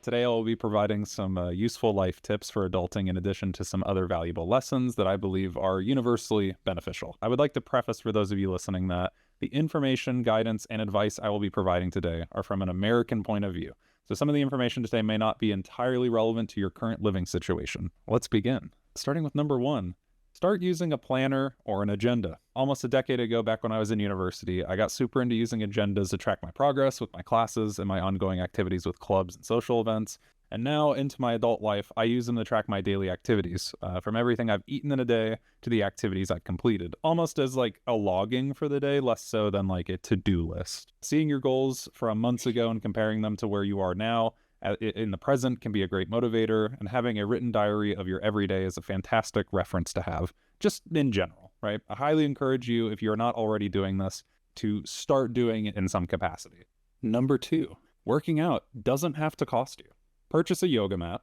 Today I will be providing some useful life tips for adulting in addition to some other valuable lessons that I believe are universally beneficial. I would like to preface for those of you listening that the information, guidance, and advice I will be providing today are from an American point of view. So some of the information today may not be entirely relevant to your current living situation. Let's begin. Starting with number 1. Start using a planner or an agenda. Almost a decade ago, back when I was in university, I got super into using agendas to track my progress with my classes and my ongoing activities with clubs and social events. And now into my adult life, I use them to track my daily activities, from everything I've eaten in a day to the activities I've completed, almost as like a logging for the day, less so than like a to-do list. Seeing your goals from months ago and comparing them to where you are now in the present can be a great motivator, and having a written diary of your everyday is a fantastic reference to have, just in general, right? I highly encourage you, if you're not already doing this, to start doing it in some capacity. Number 2, working out doesn't have to cost you. Purchase a yoga mat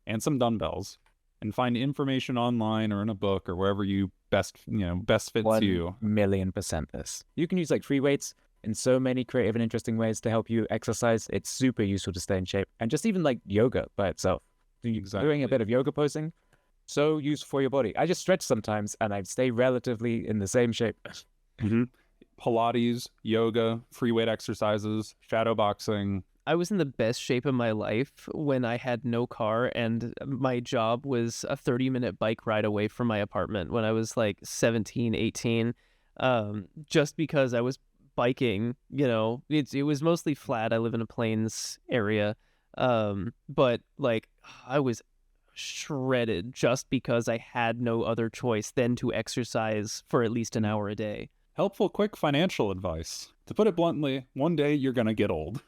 and some dumbbells and find information online or in a book or wherever you best fits you. 1,000,000% this. You can use like free weights in so many creative and interesting ways to help you exercise. It's super useful to stay in shape. And just even like yoga by itself. Doing a bit of yoga posing, so useful for your body. I just stretch sometimes and I stay relatively in the same shape. Pilates, yoga, free weight exercises, shadow boxing. I was in the best shape of my life when I had no car and my job was a 30-minute bike ride away from my apartment when I was like 17, 18, just because I was biking. It was mostly flat. I live in a plains area, but like I was shredded just because I had no other choice than to exercise for at least an hour a day. Helpful, quick financial advice. To put it bluntly, one day you're going to get old.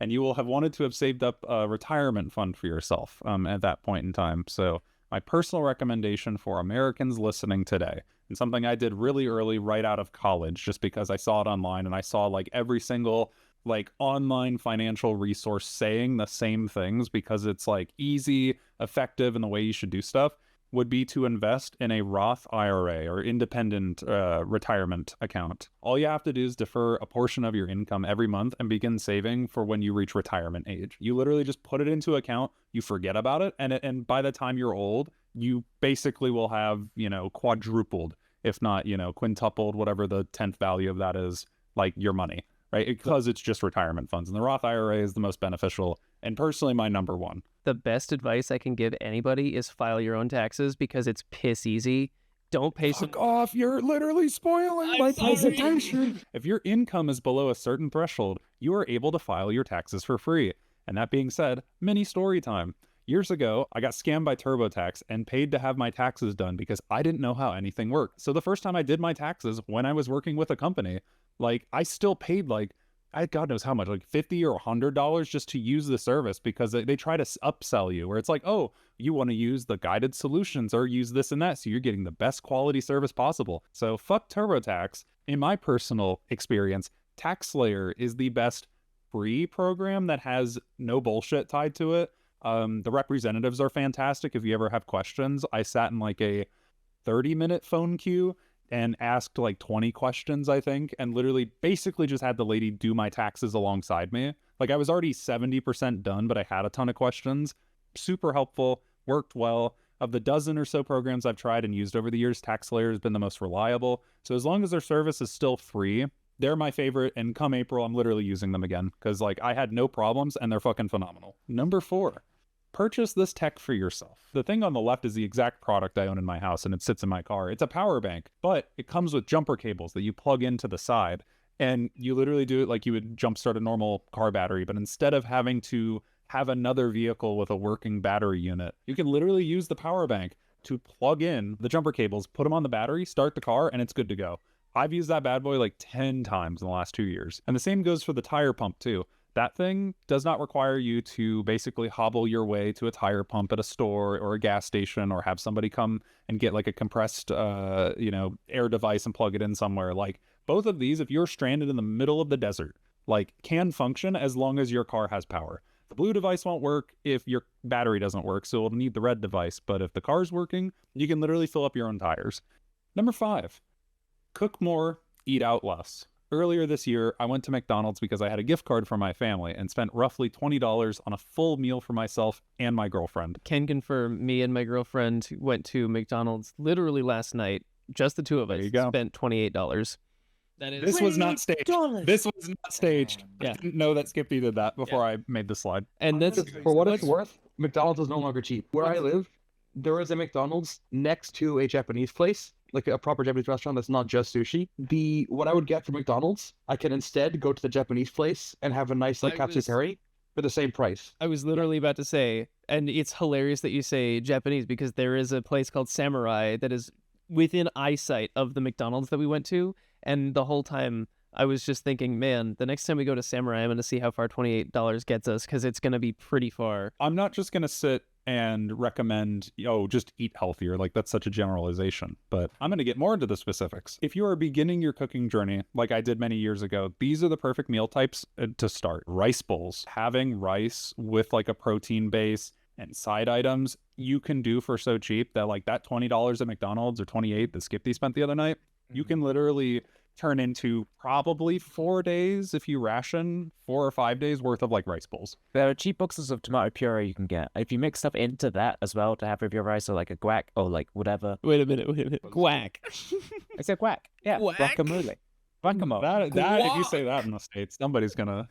And you will have wanted to have saved up a retirement fund for yourself at that point in time. So my personal recommendation for Americans listening today, and something I did really early right out of college, just because I saw it online and I saw like every single like online financial resource saying the same things because it's like easy, effective, and the way you should do stuff, would be to invest in a Roth IRA or independent retirement account. All you have to do is defer a portion of your income every month and begin saving for when you reach retirement age. You literally just put it into account, you forget about it, and by the time you're old, you basically will have, quadrupled, if not, quintupled, whatever the 10th value of that is, like your money, right? Because it's just retirement funds. And the Roth IRA is the most beneficial, and personally my number 1. The best advice I can give anybody is file your own taxes because it's piss easy. Don't pay Fuck off, you're literally spoiling my presentation. If your income is below a certain threshold, you are able to file your taxes for free. And that being said, mini story time. Years ago, I got scammed by TurboTax and paid to have my taxes done because I didn't know how anything worked. So the first time I did my taxes when I was working with a company, like I still paid God knows how much, like $50 or $100 just to use the service, because they try to upsell you where it's like, oh, you want to use the guided solutions or use this and that, so you're getting the best quality service possible. So fuck TurboTax. In my personal experience, TaxSlayer is the best free program that has no bullshit tied to it. The representatives are fantastic. If you ever have questions, I sat in like a 30-minute phone queue and asked like 20 questions, I think, and literally basically just had the lady do my taxes alongside me. Like I was already 70% done, but I had a ton of questions. Super helpful, worked well. Of the dozen or so programs I've tried and used over the years, TaxSlayer has been the most reliable. So as long as their service is still free, they're my favorite, and come April, I'm literally using them again because like I had no problems and they're fucking phenomenal. Number 4. Purchase this tech for yourself. The thing on the left is the exact product I own in my house and it sits in my car. It's a power bank, but it comes with jumper cables that you plug into the side, and you literally do it like you would jumpstart a normal car battery, but instead of having to have another vehicle with a working battery unit, you can literally use the power bank to plug in the jumper cables, put them on the battery, start the car, and it's good to go. I've used that bad boy like 10 times in the last 2 years. And the same goes for the tire pump too. That thing does not require you to basically hobble your way to a tire pump at a store or a gas station, or have somebody come and get like a compressed, air device and plug it in somewhere. Like both of these, if you're stranded in the middle of the desert, like can function as long as your car has power. The blue device won't work if your battery doesn't work, so it'll need the red device. But if the car's working, you can literally fill up your own tires. Number 5, Cook more, eat out less. Earlier this year, I went to McDonald's because I had a gift card from my family and spent roughly $20 on a full meal for myself and my girlfriend. Can confirm, me and my girlfriend went to McDonald's literally last night. Just the two of us spent $28. That is. This was not staged. This was not staged. Yeah. I didn't know that Skippy did that before I made the slide. And that's For what it's worth, McDonald's is no longer cheap. Where I live, there is a McDonald's next to a Japanese place, like a proper Japanese restaurant that's not just sushi. What I would get from McDonald's, I can instead go to the Japanese place and have a nice katsukari for the same price. I was literally about to say, and it's hilarious that you say Japanese because there is a place called Samurai that is within eyesight of the McDonald's that we went to, and the whole time I was just thinking, man, the next time we go to Samurai, I'm going to see how far $28 gets us because it's going to be pretty far. I'm not just going to sit and recommend, just eat healthier. Like, that's such a generalization. But I'm going to get more into the specifics. If you are beginning your cooking journey, like I did many years ago, these are the perfect meal types to start. Rice bowls. Having rice with like a protein base and side items you can do for so cheap that like that $20 at McDonald's or $28 that Skippy spent the other night, you can literally turn into probably 4 days if you ration 4 or 5 days worth of like rice bowls. There are cheap boxes of tomato puree you can get. If you mix stuff into that as well to have with your rice, or like a guac or like whatever. Wait a minute. Guac. I said guac. Yeah, Guac? guacamole. Guacamole. That if you say that in the States, somebody's gonna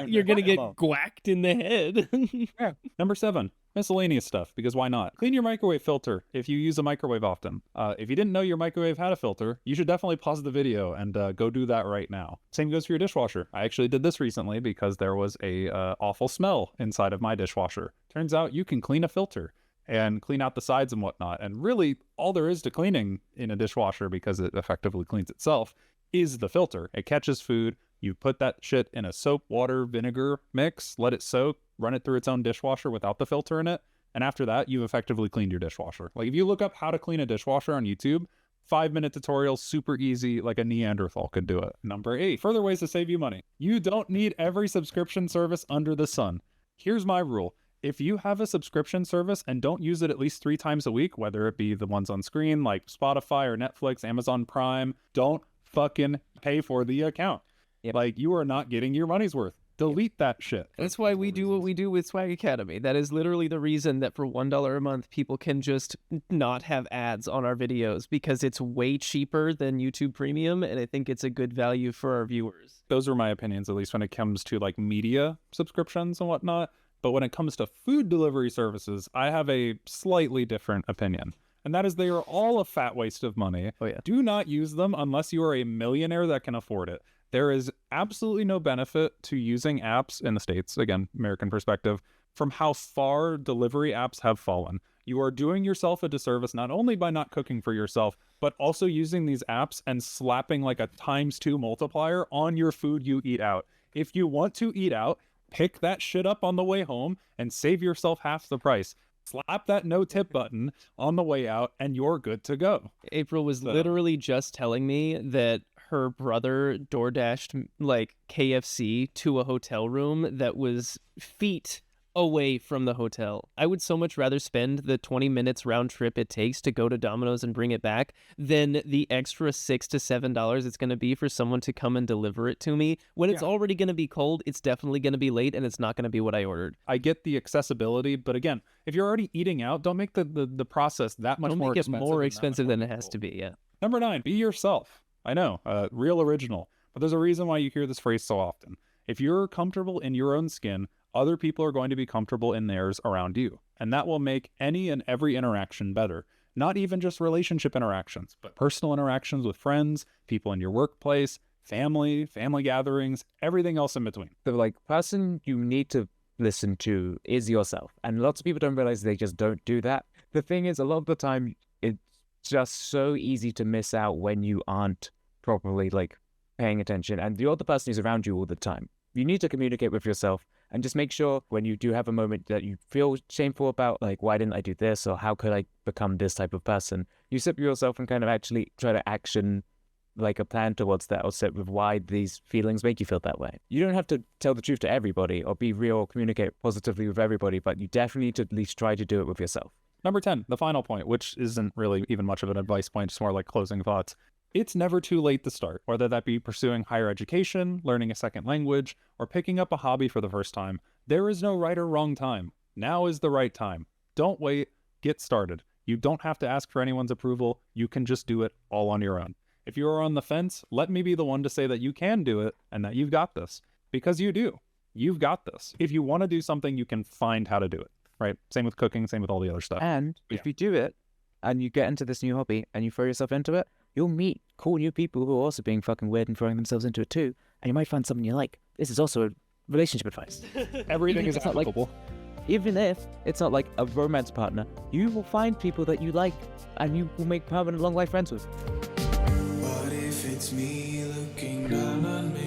You're going to get guacked in the head. Number 7, miscellaneous stuff, because why not? Clean your microwave filter if you use a microwave often. If you didn't know your microwave had a filter, you should definitely pause the video and go do that right now. Same goes for your dishwasher. I actually did this recently because there was a awful smell inside of my dishwasher. Turns out you can clean a filter and clean out the sides and whatnot. And really, all there is to cleaning in a dishwasher, because it effectively cleans itself, is the filter. It catches food. You put that shit in a soap, water, vinegar mix, let it soak, run it through its own dishwasher without the filter in it. And after that, you've effectively cleaned your dishwasher. Like if you look up how to clean a dishwasher on YouTube, 5-minute tutorial, super easy, like a Neanderthal could do it. Number 8, further ways to save you money. You don't need every subscription service under the sun. Here's my rule. If you have a subscription service and don't use it at least 3 times a week, whether it be the ones on screen like Spotify or Netflix, Amazon Prime, don't fucking pay for the account. Yep. Like, you are not getting your money's worth. Delete that shit. That's why we do what we do with Swag Academy. That is literally the reason that for $1 a month, people can just not have ads on our videos, because it's way cheaper than YouTube Premium, and I think it's a good value for our viewers. Those are my opinions, at least when it comes to like media subscriptions and whatnot. But when it comes to food delivery services, I have a slightly different opinion. And that is, they are all a fat waste of money. Oh, yeah. Do not use them unless you are a millionaire that can afford it. There is absolutely no benefit to using apps in the States, again, American perspective, from how far delivery apps have fallen. You are doing yourself a disservice not only by not cooking for yourself, but also using these apps and slapping like a ×2 multiplier on your food you eat out. If you want to eat out, pick that shit up on the way home and save yourself half the price. Slap that no tip button on the way out and you're good to go. April was literally just telling me that her brother DoorDashed like KFC to a hotel room that was feet away from the hotel. I would so much rather spend the 20 minutes round trip it takes to go to Domino's and bring it back than the extra $6 to $7 it's going to be for someone to come and deliver it to me. When it's already going to be cold, it's definitely going to be late, and it's not going to be what I ordered. I get the accessibility, but again, if you're already eating out, don't make the process that much more expensive. Don't make it more expensive than it has to be, yeah. Number 9, be yourself. I know, real original, but there's a reason why you hear this phrase so often. If you're comfortable in your own skin, other people are going to be comfortable in theirs around you. And that will make any and every interaction better. Not even just relationship interactions, but personal interactions with friends, people in your workplace, family gatherings, everything else in between. The person you need to listen to is yourself. And lots of people don't realize they just don't do that. The thing is, a lot of the time, it's just so easy to miss out when you aren't properly paying attention. And the other person is around you all the time. You need to communicate with yourself and just make sure when you do have a moment that you feel shameful about, why didn't I do this? Or how could I become this type of person? You sit with yourself and kind of actually try to action a plan towards that, or sit with why these feelings make you feel that way. You don't have to tell the truth to everybody or be real or communicate positively with everybody, but you definitely need to at least try to do it with yourself. Number 10, the final point, which isn't really even much of an advice point, just more like closing thoughts. It's never too late to start, whether that be pursuing higher education, learning a second language, or picking up a hobby for the first time. There is no right or wrong time. Now is the right time. Don't wait. Get started. You don't have to ask for anyone's approval. You can just do it all on your own. If you are on the fence, let me be the one to say that you can do it and that you've got this. Because you do. You've got this. If you want to do something, you can find how to do it, right? Same with cooking, same with all the other stuff. And if you do it and you get into this new hobby and you throw yourself into it, you'll meet cool new people who are also being fucking weird and throwing themselves into it too. And you might find someone you like. This is also a relationship advice. Everything is It's not like- applicable. Even if it's not like a romance partner, you will find people that you like and you will make permanent long life friends with. What if it's me looking down on me?